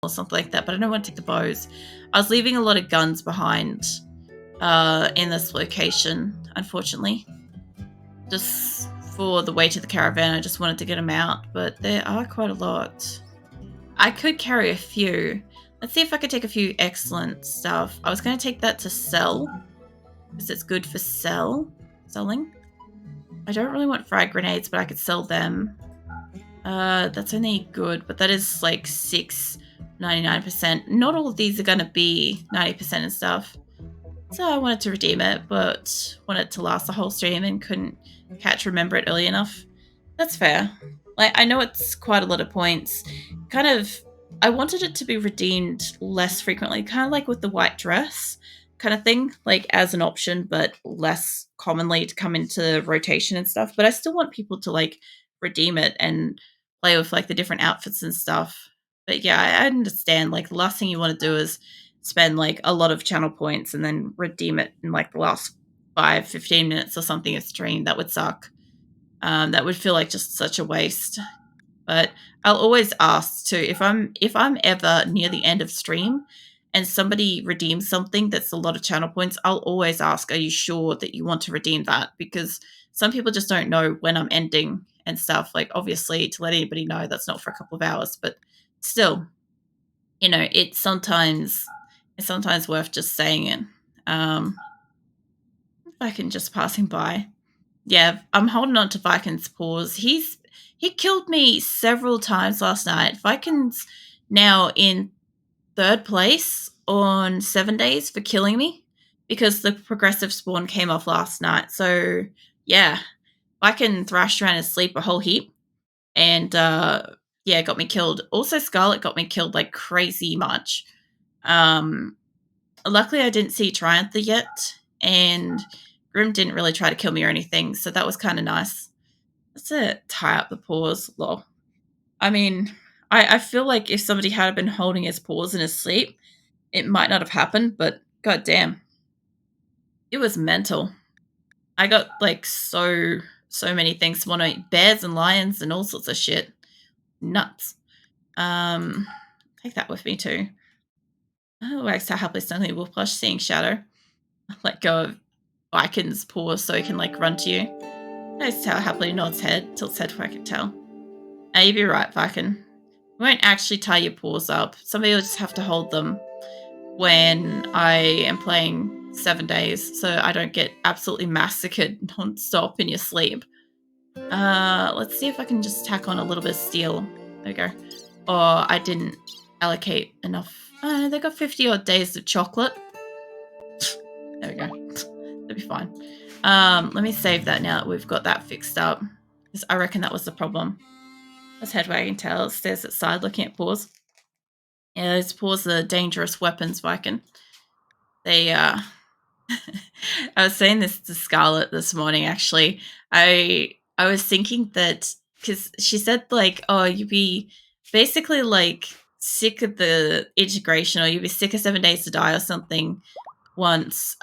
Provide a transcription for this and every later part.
or something like that, but I don't want to take the bows. I was leaving a lot of guns behind in this location, unfortunately. Just for the way to the caravan, I just wanted to get them out, but there are quite a lot. I could carry a few. Let's see if I could take a few excellent stuff. I was going to take that to sell, because it's good for selling. I don't really want frag grenades, but I could sell them. That's only good, but that is like 99%. Not all of these are going to be 90% and stuff. So I wanted to redeem it, but wanted to last the whole stream and couldn't remember it early enough. That's fair. Like, I know it's quite a lot of points. Kind of, I wanted it to be redeemed less frequently, kind of like with the white dress kind of thing, like as an option, but less commonly to come into rotation and stuff. But I still want people to like redeem it and play with like the different outfits and stuff. But yeah, I understand. Like, the last thing you want to do is spend like a lot of channel points and then redeem it in like the last 15 minutes or something of stream. That would suck. That would feel like just such a waste. But I'll always ask too, if I'm ever near the end of stream and somebody redeems something that's a lot of channel points, I'll always ask, are you sure that you want to redeem that? Because some people just don't know when I'm ending and stuff. Like, obviously, to let anybody know, that's not for a couple of hours, but still, you know, it's sometimes worth just saying it. If I can just pass him by. Yeah, I'm holding on to Viking's paws. He killed me several times last night. Viking's now in 3rd place on 7 days for killing me because the progressive spawn came off last night. So yeah, Viking thrashed around his sleep a whole heap and yeah, got me killed. Also, Scarlet got me killed like crazy much. Luckily, I didn't see Triumph yet, and Grim didn't really try to kill me or anything, so that was kind of nice. Let's tie up the paws. Lol. I mean, I feel like if somebody had been holding his paws in his sleep, it might not have happened, but goddamn. It was mental. I got like so many things. Want to eat bears and lions and all sorts of shit. Nuts. Take that with me too. Oh, I so happily suddenly wolf plush seeing shadow. Let go of Viking's paws so he can like run to you. Nice how happily nods head, tilts head where I can tell. You'd be right, Viking. We won't actually tie your paws up. Somebody will just have to hold them when I am playing 7 days so I don't get absolutely massacred non-stop in your sleep. Let's see if I can just tack on a little bit of steel. There we go. Or I didn't allocate enough. They got 50 odd days of chocolate. There we go. That'll be fine. Let me save that now that we've got that fixed up. Because I reckon that was the problem. Let's head wagging tail. Stairs at side looking at paws. Yeah, those paws are dangerous weapons, Viking. They I was saying this to Scarlett this morning actually. I was thinking that because she said like, oh, you'd be basically like sick of the integration, or you'd be sick of 7 days to die or something once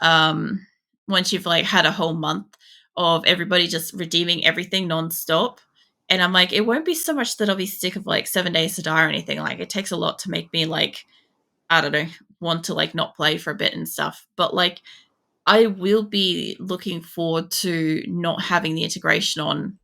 you've like had a whole month of everybody just redeeming everything nonstop. And I'm like, it won't be so much that I'll be sick of like 7 days to die or anything. Like, it takes a lot to make me like, I don't know, want to like not play for a bit and stuff. But like, I will be looking forward to not having the integration on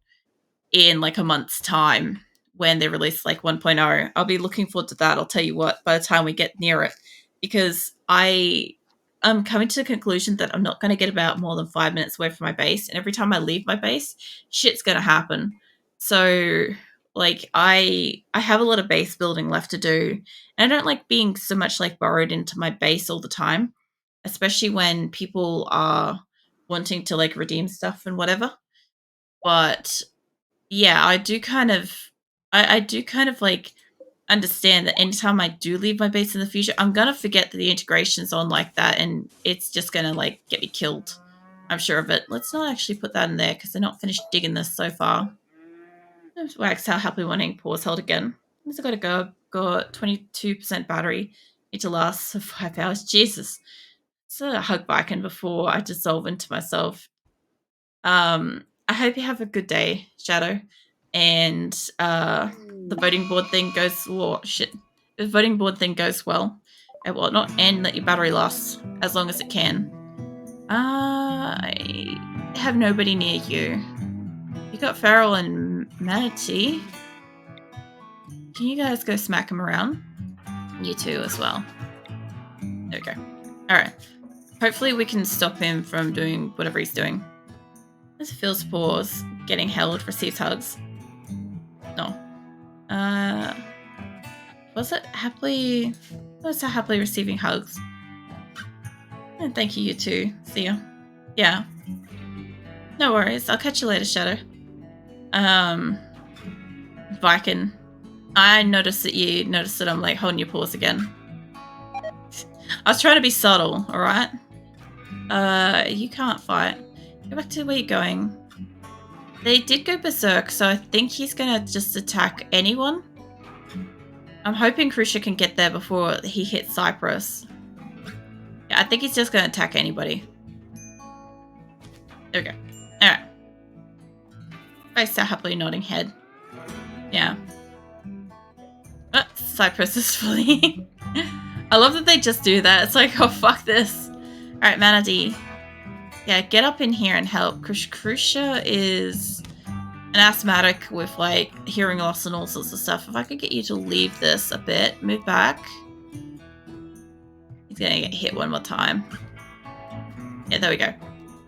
in like a month's time when they release like 1.0. I'll be looking forward to that. I'll tell you what, by the time we get near it, because I'm coming to the conclusion that I'm not going to get about more than 5 minutes away from my base. And every time I leave my base, shit's going to happen. So like I have a lot of base building left to do. And I don't like being so much like burrowed into my base all the time, especially when people are wanting to like redeem stuff and whatever. But yeah, I do kind of like understand that anytime I do leave my base in the future, I'm gonna forget that the integration's on like that, and it's just gonna like get me killed. I'm sure of it. Let's not actually put that in there because they're not finished digging this so far. Wax how happily wanting pause held again. I gotta go. Got 22% battery. Need to last for 5 hours. Jesus. It's a hug Viking before I dissolve into myself. I hope you have a good day, Shadow. And the voting board thing goes, oh shit. the voting board thing goes well and whatnot, and let your battery last as long as it can. I have nobody near you. You got Farrell and Manatee. Can you guys go smack him around? You two as well. There we go. Alright. Hopefully we can stop him from doing whatever he's doing. This feels pause. Getting held, receives hugs. No. Was it happily receiving hugs? And thank you, you two. See ya. Yeah. No worries. I'll catch you later, Shadow. Viking. I noticed that you noticed that I'm like holding your paws again. I was trying to be subtle, alright? You can't fight. Go back to where you're going. They did go berserk, so I think he's gonna just attack anyone. I'm hoping Krusha can get there before he hits Cyprus. Yeah, I think he's just gonna attack anybody. There we go. Alright. I start happily nodding head. Yeah. Cyprus is fleeing. I love that they just do that. It's like, oh, fuck this. Alright, Manatee. Yeah, get up in here and help. Krusha is an asthmatic with, like, hearing loss and all sorts of stuff. If I could get you to leave this a bit. Move back. He's gonna get hit one more time. Yeah, there we go.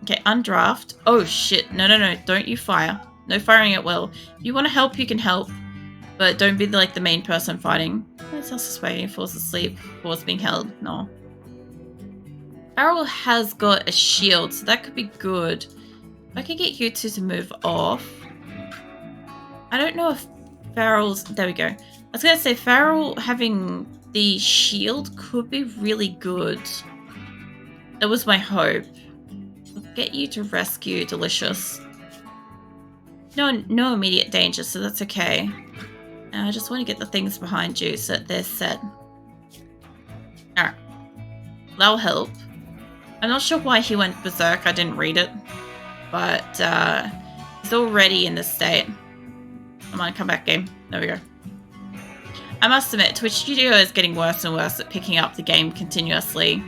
Okay, undraft. Oh, shit. No, no, no. Don't you fire. No firing at will. If you want to help, you can help. But don't be, like, the main person fighting. What else is waiting? Falls asleep. Falls being held. No. Farrell has got a shield, so that could be good. If I could get you two to move off. I don't know if Farrell's... There we go. I was going to say, Farrell having the shield could be really good. That was my hope. I'll get you to rescue Delicious. No immediate danger, so that's okay. I just want to get the things behind you so that they're set. Alright. That'll help. I'm not sure why he went berserk. I didn't read it. But he's already in this state. Come on, come back, game. There we go. I must admit, Twitch Studio is getting worse and worse at picking up the game continuously.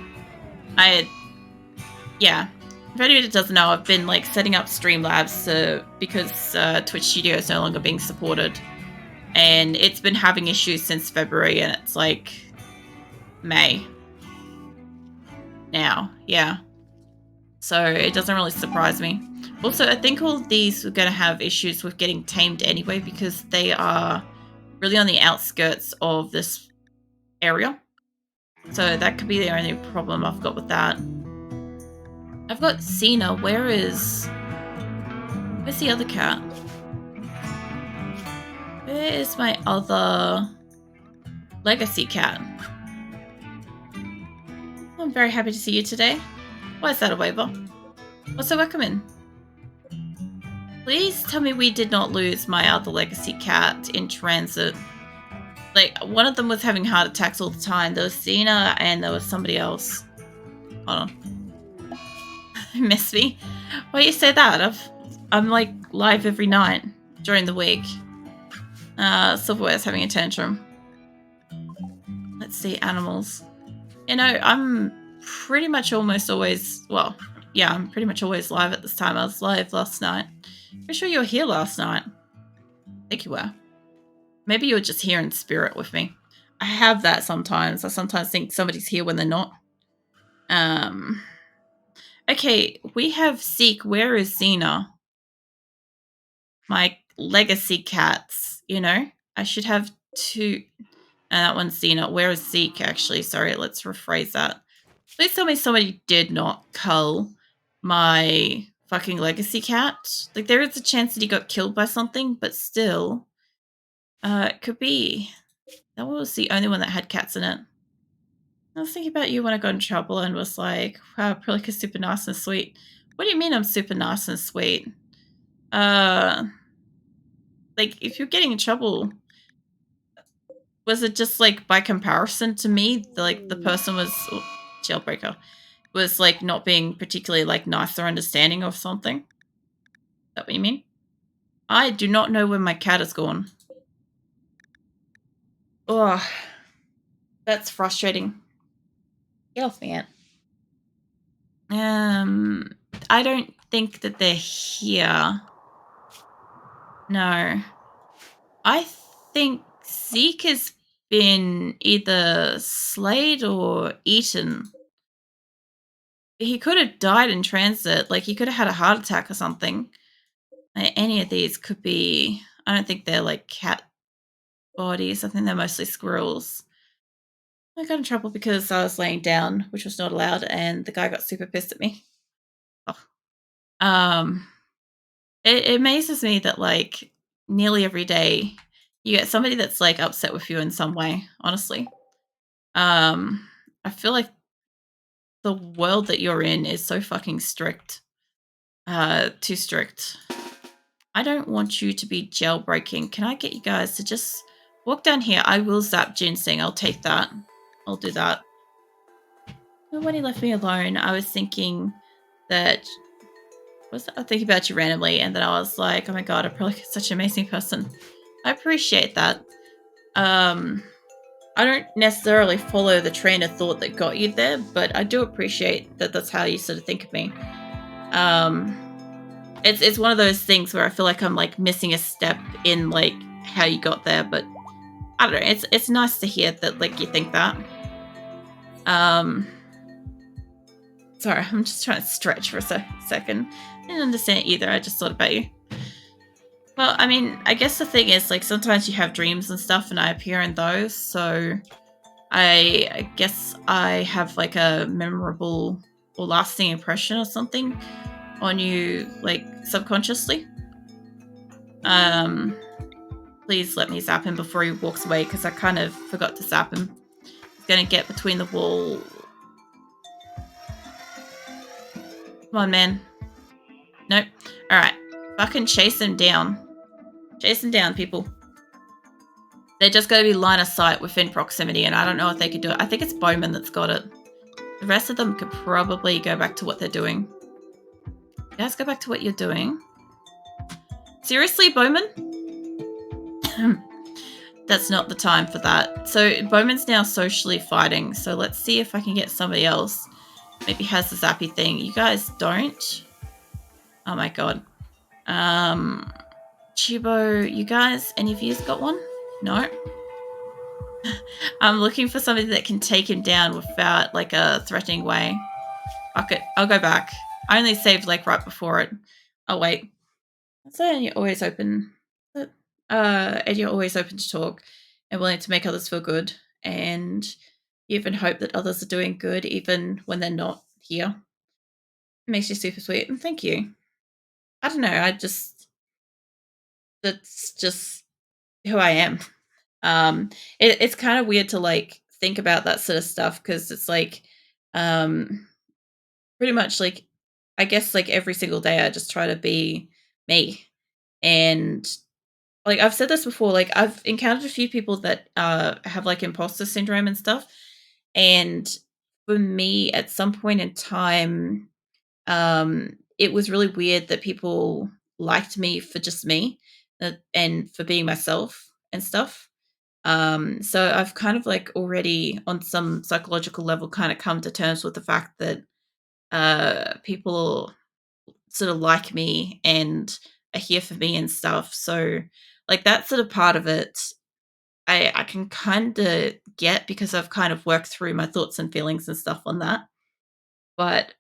Yeah. If anybody doesn't know, I've been like setting up Streamlabs because Twitch Studio is no longer being supported. And it's been having issues since February, and it's like May now. Yeah. So it doesn't really surprise me. Also, I think all of these are going to have issues with getting tamed anyway because they are really on the outskirts of this area. So that could be the only problem I've got with that. I've got Cena. Where's the other cat? Where is my other legacy cat? I'm very happy to see you today. Why is that a waiver? What's so welcome in? Please tell me we did not lose my other legacy cat in transit. Like, one of them was having heart attacks all the time. There was Cena and there was somebody else. Hold on. Miss me? Why do you say that? I'm like live every night during the week. Silverware's having a tantrum. Let's see, animals. You know, I'm pretty much almost always, well, yeah, I'm pretty much always live at this time. I was live last night. Pretty sure you were here last night. I think you were. Maybe you were just here in spirit with me. I have that sometimes. I sometimes think somebody's here when they're not. Okay, we have Seek. Where is Xena? My legacy cats, you know? I should have two. And that one's Xena. Where is Zeke, actually? Sorry, let's rephrase that. Please tell me somebody did not cull my fucking legacy cat. Like, there is a chance that he got killed by something, but still. It could be. That was the only one that had cats in it. I was thinking about you when I got in trouble and was like, wow, Prilica's super nice and sweet. What do you mean I'm super nice and sweet? Like, if you're getting in trouble, was it just, like, by comparison to me? Like, the person was... Oh, jailbreaker. Was, like, not being particularly, like, nice or understanding or something? Is that what you mean? I do not know where my cat has gone. Ugh. That's frustrating. Get off me, Ant. I don't think that they're here. No. I think Zeke has been either slayed or eaten. He could have died in transit. Like, he could have had a heart attack or something. Any of these could be... I don't think they're, like, cat bodies. I think they're mostly squirrels. I got in trouble because I was laying down, which was not allowed, and the guy got super pissed at me. Oh. It amazes me that, like, nearly every day you get somebody that's, like, upset with you in some way, honestly. I feel like the world that you're in is so fucking strict. Too strict. I don't want you to be jailbreaking. Can I get you guys to just walk down here? I will zap ginseng. I'll take that. I'll do that. But when he left me alone, I was thinking that... I thinking about you randomly, and then I was like, oh my god, I'm probably such an amazing person. I appreciate that. I don't necessarily follow the train of thought that got you there, but I do appreciate that that's how you sort of think of me. It's one of those things where I feel like I'm like missing a step in like how you got there, but I don't know. It's nice to hear that like you think that. Sorry, I'm just trying to stretch for a second. Didn't understand either. I just thought about you. Well, I mean, I guess the thing is, like, sometimes you have dreams and stuff, and I appear in those, so I guess I have, like, a memorable or lasting impression or something on you, like, subconsciously. Please let me zap him before he walks away, because I kind of forgot to zap him. He's gonna get between the wall. Come on, man. Nope. Alright. Fucking chase him down. Chase him down, people. They're just going to be line of sight within proximity, and I don't know if they could do it. I think it's Bowman that's got it. The rest of them could probably go back to what they're doing. You guys go back to what you're doing. Seriously, Bowman? That's not the time for that. So Bowman's now socially fighting, so let's see if I can get somebody else. Maybe has the zappy thing. You guys don't? Oh my god. Chibo, you guys, any of yous got one? No? I'm looking for somebody that can take him down without, like, a threatening way. Fuck it. I'll go back. I only saved, like, right before it. I'll wait. So you're always open. And you're always open to talk and willing to make others feel good. And you even hope that others are doing good even when they're not here. It makes you super sweet. And thank you. I don't know. That's just who I am. It's kind of weird to like think about that sort of stuff because it's like pretty much like I guess like every single day I just try to be me. And like I've said this before, like I've encountered a few people that have like imposter syndrome and stuff. And for me at some point in time, it was really weird that people liked me for just me and for being myself and stuff. So I've kind of like already on some psychological level kind of come to terms with the fact that people sort of like me and are here for me and stuff. So like that sort of part of it I can kind of get because I've kind of worked through my thoughts and feelings and stuff on that. But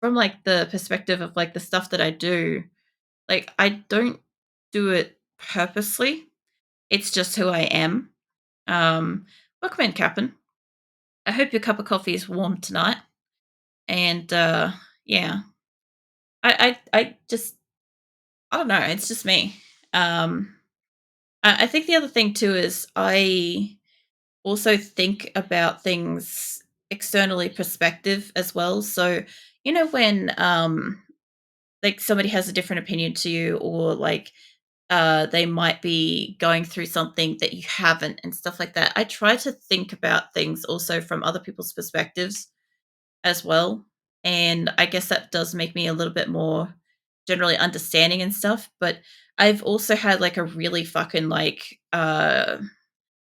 from like the perspective of like the stuff that I do, like I don't do it purposely. It's just who I am. Welcome in, Captain. I hope your cup of coffee is warm tonight. And yeah, I just I don't know. It's just me. Um, I think the other thing too is I also think about things externally perspective as well. So you know when like somebody has a different opinion to you or like they might be going through something that you haven't and stuff like that. I try to think about things also from other people's perspectives as well. And I guess that does make me a little bit more generally understanding and stuff. But I've also had like a really fucking like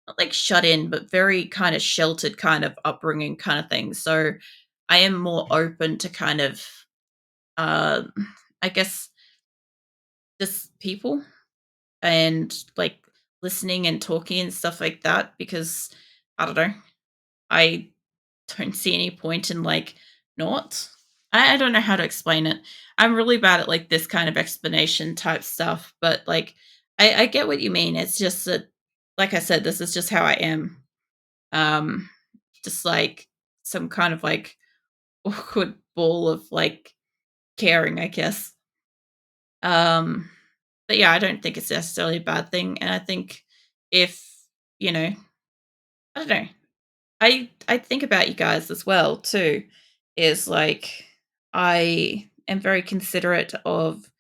not like shut in, but very kind of sheltered kind of upbringing kind of thing. So I am more open to kind of, uh, I guess, just people and like listening and talking and stuff like that because I don't know. I don't see any point in like not. I don't know how to explain it. I'm really bad at like this kind of explanation type stuff, but like I get what you mean. It's just that, like I said, this is just how I am. Um, just like some kind of like awkward ball of like caring, I guess. Um, but yeah, I don't think it's necessarily a bad thing, and I think if you know, I don't know. I think about you guys as well too. Is like I am very considerate of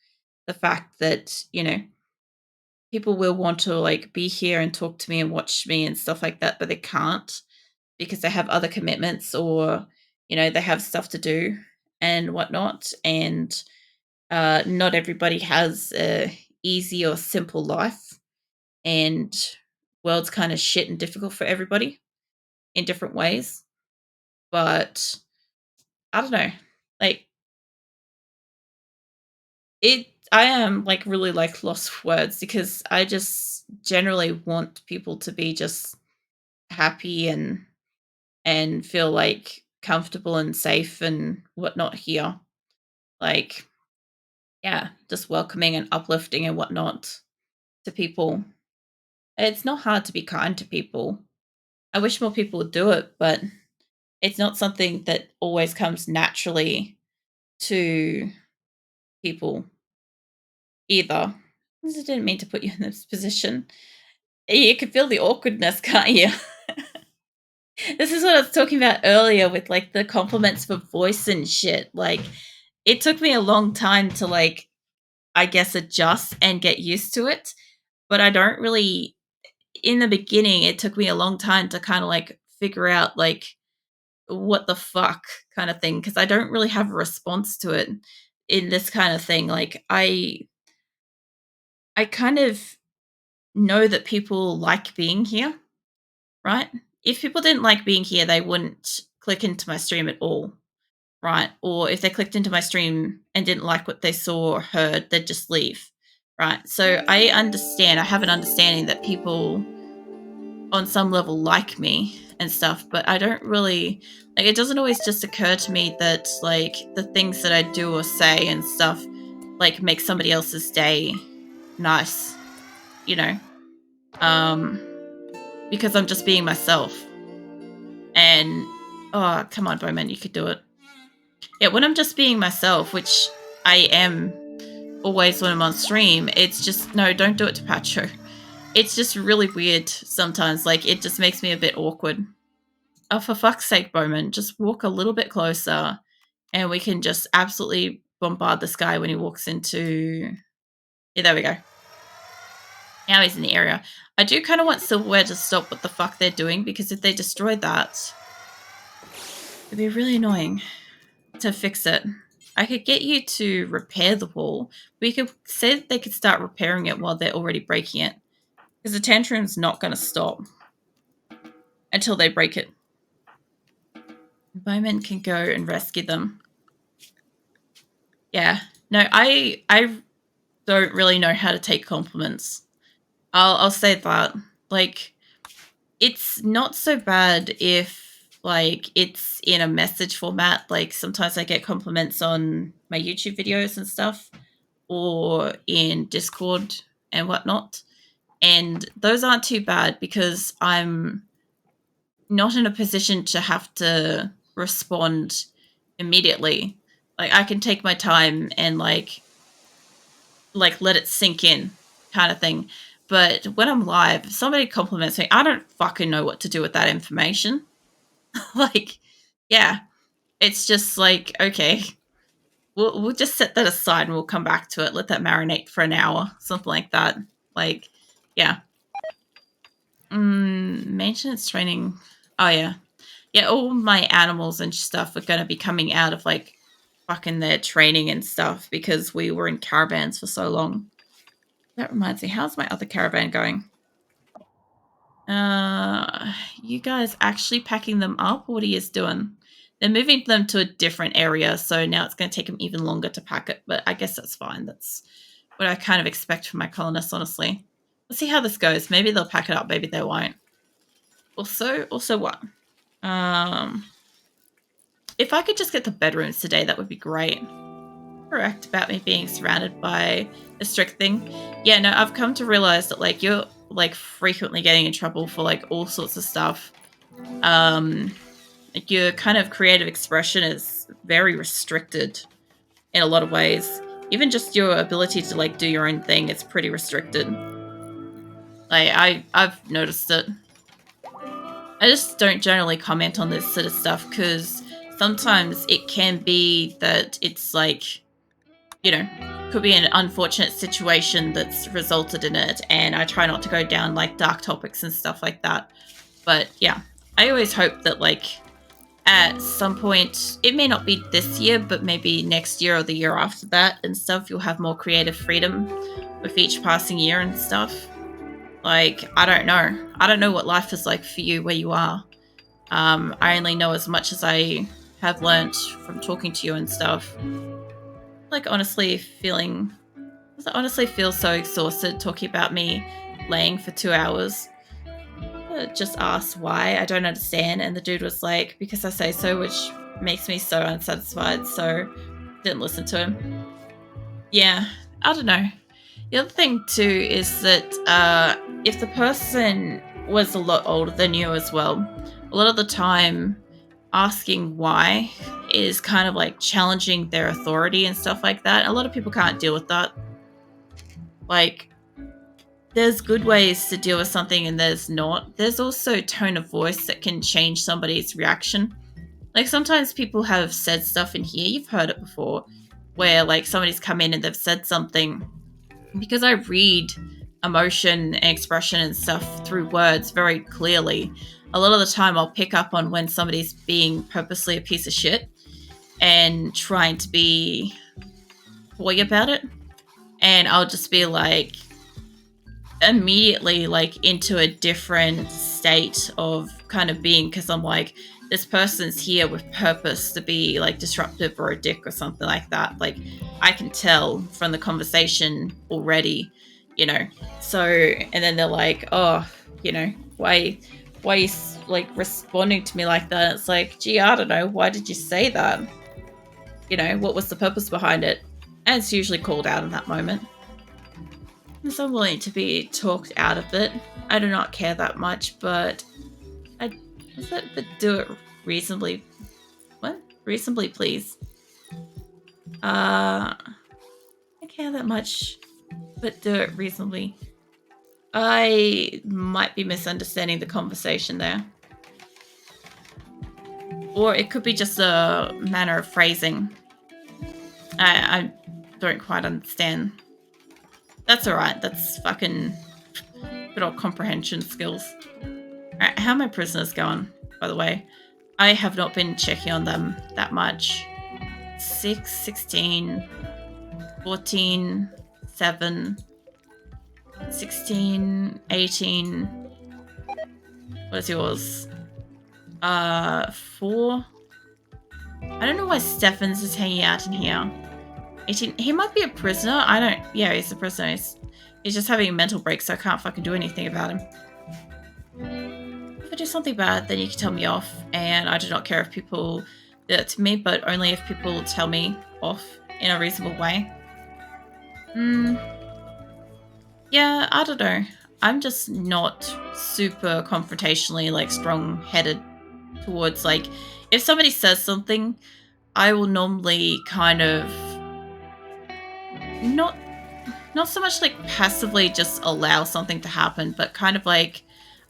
the fact that people will want to like be here and talk to me and watch me and stuff like that, but they can't because they have other commitments or they have stuff to do and whatnot. And not everybody has a easy or simple life, and world's kind of shit and difficult for everybody in different ways. But I don't know. Like I am like really like lost for words because I just generally want people to be just happy and feel like comfortable and safe and whatnot here. Like, yeah, just welcoming and uplifting and whatnot to people. It's not hard to be kind to people. I wish more people would do it, but it's not something that always comes naturally to people either. I didn't mean to put you in this position. You can feel the awkwardness, can't you? This is what I was talking about earlier with like the compliments for voice and shit. Like, it took me a long time to like, I guess, adjust and get used to it. But I don't really, in the beginning, it took me a long time to kind of like figure out like what the fuck kind of thing because I don't really have a response to it in this kind of thing. Like, I kind of know that people like being here, right? If people didn't like being here, they wouldn't click into my stream at all, right? Or if they clicked into my stream and didn't like what they saw or heard, they'd just leave, right? So I understand, I have an understanding that people on some level like me and stuff, but I don't really like it doesn't always just occur to me that like the things that I do or say and stuff like make somebody else's day nice, you know? Um because I'm just being myself. And oh, come on, Bowman, you could do it. Yeah, when I'm just being myself, which I am always when I'm on stream, it's just no, don't do it to Pacho. It's just really weird sometimes. Like it just makes me a bit awkward. Oh, for fuck's sake, Bowman, just walk a little bit closer, and we can just absolutely bombard this guy when he walks into. Yeah, there we go. Now he's in the area. I do kind of want Silverware to stop what the fuck they're doing because if they destroy that, it'd be really annoying to fix it. I could get you to repair the wall. We could say that they could start repairing it while they're already breaking it. Because the tantrum's not going to stop until they break it. Bowman can go and rescue them. Yeah. No, I don't really know how to take compliments. I'll say that. Like, it's not so bad if like it's in a message format. Like sometimes I get compliments on my YouTube videos and stuff, or in Discord and whatnot. And those aren't too bad because I'm not in a position to have to respond immediately. Like I can take my time and like let it sink in kind of thing. But when I'm live, if somebody compliments me, I don't fucking know what to do with that information. Like, yeah, it's just like, okay, we'll just set that aside and we'll come back to it. Let that marinate for an hour, something like that. Like, yeah. Maintenance training. Oh yeah, yeah. All my animals and stuff are going to be coming out of like fucking their training and stuff because we were in caravans for so long. That reminds me, how's my other caravan going? You guys actually packing them up? What are you doing? They're moving them to a different area, so now it's going to take them even longer to pack it, but I guess that's fine. That's what I kind of expect from my colonists, honestly. Let's see how this goes. Maybe they'll pack it up, maybe they won't. Also what? If I could just get the bedrooms today, that would be great. Correct about me being surrounded by a strict thing. Yeah, no, I've come to realize that, like, you're, like, frequently getting in trouble for, like, all sorts of stuff. Like, your kind of creative expression is very restricted in a lot of ways. Even just your ability to, like, do your own thing, it's pretty restricted. Like, I've noticed it. I just don't generally comment on this sort of stuff because sometimes it can be that it's like, you know, could be an unfortunate situation that's resulted in it, and I try not to go down like dark topics and stuff like that. But yeah, I always hope that, like, at some point, it may not be this year, but maybe next year or the year after that and stuff, you'll have more creative freedom with each passing year and stuff. Like, I don't know. I don't know what life is like for you where you are. I only know as much as I have learnt from talking to you and stuff. Like, honestly feel so exhausted talking about me laying for 2 hours. Just asked why. I don't understand. And the dude was like, because I say so, which makes me so unsatisfied. So didn't listen to him. Yeah, I don't know. The other thing too is that if the person was a lot older than you as well, a lot of the time asking why is kind of like challenging their authority and stuff like that. A lot of people can't deal with that. Like, there's good ways to deal with something and there's not. There's also tone of voice that can change somebody's reaction. Like, sometimes people have said stuff in here, you've heard it before, where like somebody's come in and they've said something. Because I read emotion and expression and stuff through words very clearly, a lot of the time I'll pick up on when somebody's being purposely a piece of shit and trying to be coy about it. And I'll just be like, immediately like into a different state of kind of being, because I'm like, this person's here with purpose to be like disruptive or a dick or something like that. Like, I can tell from the conversation already, you know. So, and then they're like, oh, you know, why you like responding to me like that? It's like, gee, I don't know, why did you say that? You know, what was the purpose behind it? And it's usually called out in that moment. So I'm willing to be talked out of it. I do not care that much, but do it reasonably. What? Reasonably, please. I care that much, but do it reasonably. I might be misunderstanding the conversation there. Or it could be just a manner of phrasing. I don't quite understand. That's alright. That's fucking good old comprehension skills. Alright, how are my prisoners going, by the way? I have not been checking on them that much. 6, 16, 14, 7, 16, 18. What is yours? 4. I don't know why Stephens is hanging out in here. 18. He might be a prisoner. I don't. Yeah, he's a prisoner. He's just having a mental break, so I can't fucking do anything about him. If I do something bad, then you can tell me off, and I do not care if people do it to me, but only if people tell me off in a reasonable way. Yeah, I don't know. I'm just not super confrontationally, like, strong-headed towards, like, if somebody says something, I will normally kind of not so much like passively just allow something to happen, but kind of like,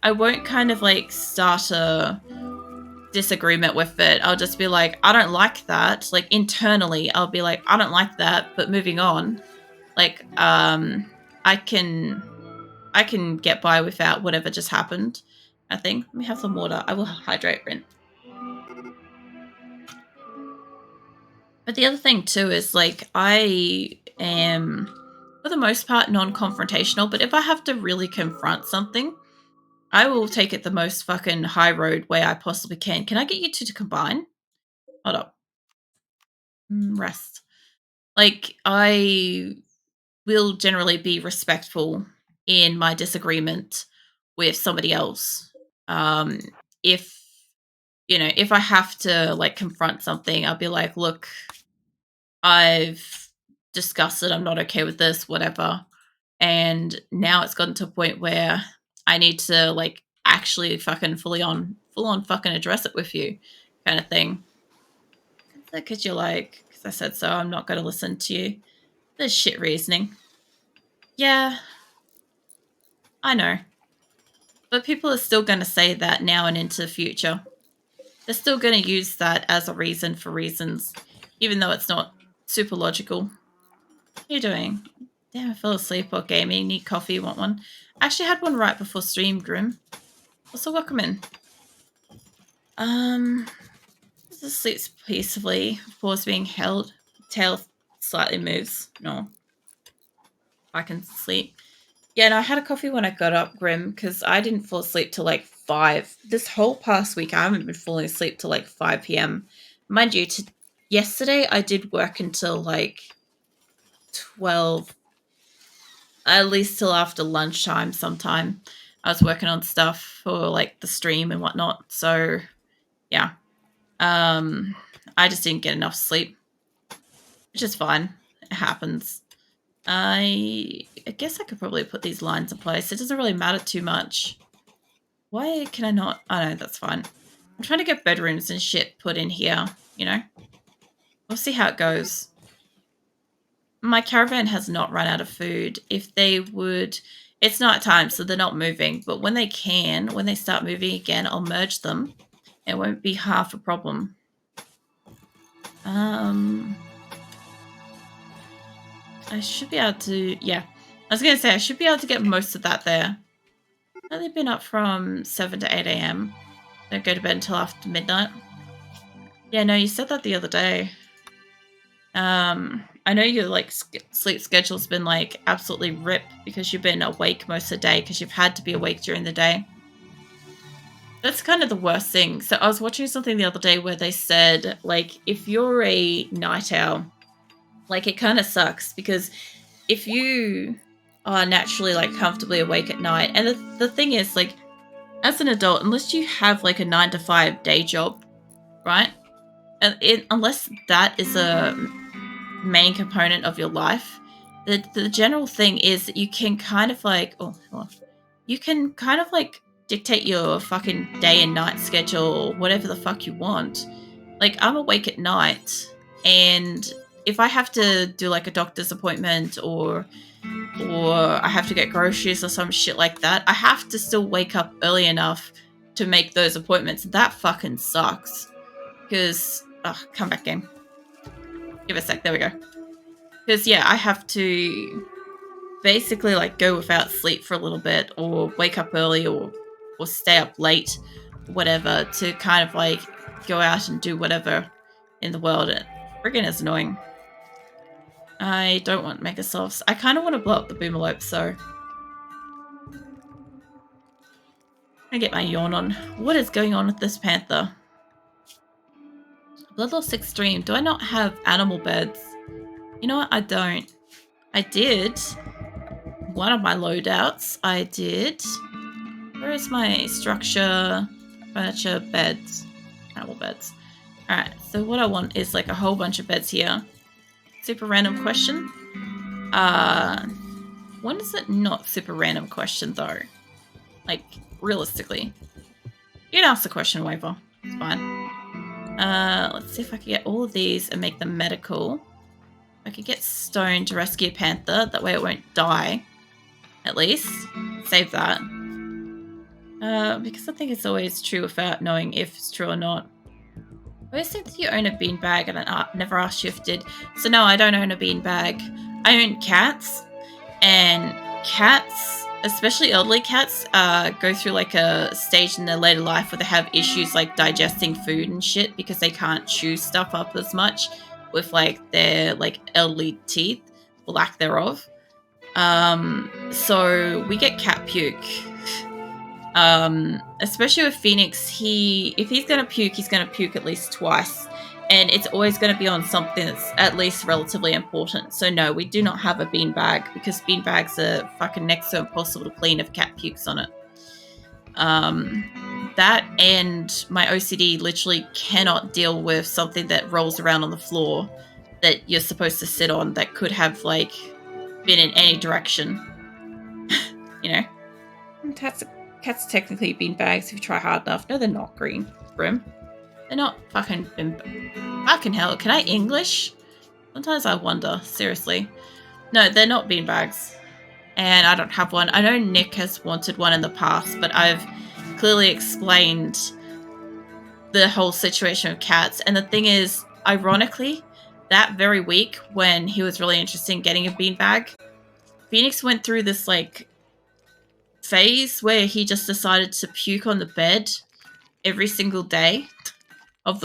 I won't kind of like start a disagreement with it. I'll just be like, I don't like that. Like, internally, I'll be like, I don't like that, but moving on. Like, I can get by without whatever just happened, I think. Let me have some water. I will hydrate, Rin. But the other thing too is, like, I am, for the most part, non-confrontational, but if I have to really confront something, I will take it the most fucking high road way I possibly can. Can I get you two to combine? Hold up. Rest. Like, I will generally be respectful in my disagreement with somebody else. If, if I have to, like, confront something, I'll be like, look, I've discussed it. I'm not okay with this, whatever. And now it's gotten to a point where I need to, like, actually fucking full on fucking address it with you kind of thing. Because you're like, because I said so, I'm not going to listen to you. There's shit reasoning. Yeah, I know. But people are still going to say that now and into the future. They're still going to use that as a reason for reasons, even though it's not super logical. What are you doing? Damn, I fell asleep while gaming. Need coffee? Want one? I actually had one right before stream, Grim. Also, welcome in. Just sleeps peacefully. Paws being held. Tail slightly moves. No. I can sleep. Yeah, no, I had a coffee when I got up, Grim, because I didn't fall asleep till like 5. This whole past week, I haven't been falling asleep till like 5 p.m. Mind you, yesterday I did work until like 12, at least till after lunchtime sometime. I was working on stuff for like the stream and whatnot. So, yeah. I just didn't get enough sleep, which is fine. It happens. I guess I could probably put these lines in place. It doesn't really matter too much. Why can I not? Oh, no, that's fine. I'm trying to get bedrooms and shit put in here, We'll see how it goes. My caravan has not run out of food. If they would... It's night time, so they're not moving. But when they start moving again, I'll merge them. It won't be half a problem. I should be able to... Yeah. I was going to say, I should be able to get most of that there. Have they been up from 7 to 8 a.m.? Don't go to bed until after midnight. Yeah, no, you said that the other day. I know your like sleep schedule's been like absolutely ripped because you've been awake most of the day because you've had to be awake during the day. That's kind of the worst thing. So I was watching something the other day where they said, like, if you're a night owl, like, it kind of sucks because if you are naturally like comfortably awake at night, and the thing is, like, as an adult, unless you have like a 9-to-5 day job, right? And unless that is a main component of your life, the general thing is that you can kind of like, you can kind of like dictate your fucking day and night schedule, whatever the fuck you want. Like, I'm awake at night, and if I have to do like a doctor's appointment or I have to get groceries or some shit like that, I have to still wake up early enough to make those appointments. That fucking sucks. Because, come back, game. Give it a sec. There we go. Because, yeah, I have to basically, like, go without sleep for a little bit or wake up early or stay up late, whatever, to kind of, like, go out and do whatever in the world. It friggin' is annoying. I don't want Megasofts. I kind of want to blow up the Boomerlope, so... I get my yawn on. What is going on with this panther? Bloodloss Extreme. Do I not have animal beds? You know what? I don't. I did. One of my loadouts. I did. Where is my structure, furniture, beds? Animal beds. Alright, so what I want is like a whole bunch of beds here. Super random question. When is it not super random question though? Like, realistically. You can ask the question, Waver. It's fine. Let's see if I can get all of these and make them medical. I could get stone to rescue a panther. That way it won't die. At least. Save that. Because I think it's always true without knowing if it's true or not. I always think that you own a beanbag, and I never asked you if you did. So no, I don't own a beanbag. I own cats. And cats, especially elderly cats, go through like a stage in their later life where they have issues like digesting food and shit because they can't chew stuff up as much with like their like elderly teeth, or lack thereof. So we get cat puke. Especially with Phoenix, if he's going to puke, he's going to puke at least twice. And it's always going to be on something that's at least relatively important. So no, we do not have a beanbag because beanbags are fucking next to impossible to clean if cat pukes on it. That and my OCD literally cannot deal with something that rolls around on the floor that you're supposed to sit on that could have, like, been in any direction. You know? Cats technically beanbags if you try hard enough. No, they're not, Green. Grim. They're not fucking fucking hell. Can I English? Sometimes I wonder, seriously. No, they're not beanbags. And I don't have one. I know Nick has wanted one in the past, but I've clearly explained the whole situation with cats. And the thing is, ironically, that very week when he was really interested in getting a beanbag, Phoenix went through this, like, phase where he just decided to puke on the bed every single day.